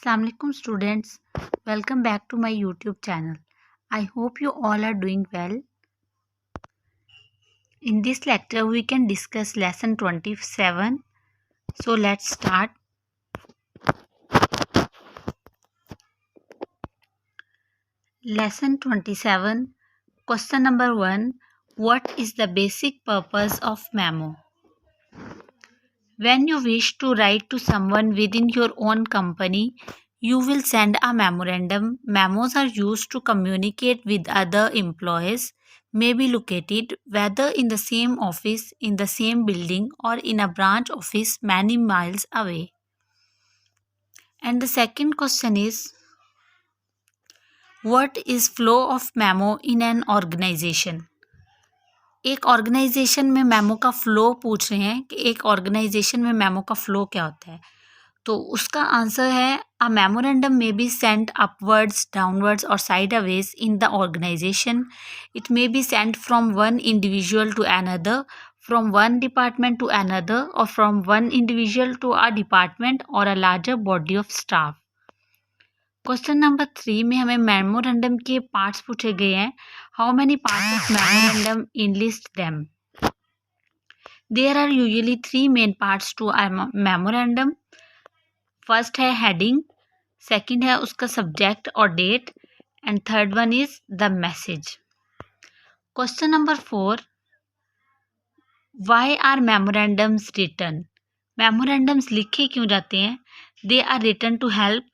Assalamu alaikum students, welcome back to my YouTube channel. I hope you all are doing well. In this lecture we can discuss lesson 27. So let's start. Lesson 27. Question number 1. What is the basic purpose of memo? When you wish to write to someone within your own company, you will send a memorandum. Memos are used to communicate with other employees, may be located whether in the same office, in the same building, or in a branch office many miles away. And the second question is, what is flow of memo in an organization? एक organisation में memo का flow पूछ रहे हैं कि एक organisation में memo का फ्लो क्या होता है, तो उसका आंसर है a memorandum may be sent upwards, downwards और sideways in the organisation. It may be sent from one individual to another, from one department to another, और from one individual to a department और a larger body of staff. Question number 3 में हमें memorandum के parts पूछे गए हैं. How many parts of memorandum enlist them? There are usually 3 main parts to a memorandum. First है heading, second है उसका सब्जेक्ट और date, and third one is the message. Question number 4. Why are memorandums written? Memorandums लिखे क्यों जाते हैं? They are written to help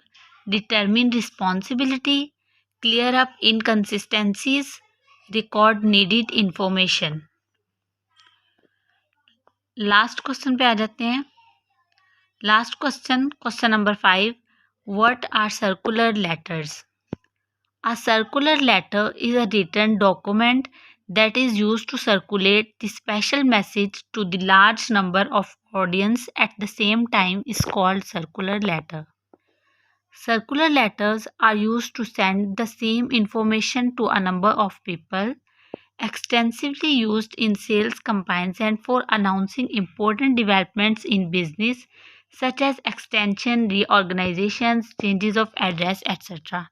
determine responsibility, clear up inconsistencies, record needed information. Last question पे आ जाते हैं. Last question, question number 5. What are circular letters? A circular letter is a written document that is used to circulate the special message to the large number of audience at the same time is called circular letter. Circular letters are used to send the same information to a number of people, extensively used in sales campaigns and for announcing important developments in business such as extension, reorganizations, changes of address, etc.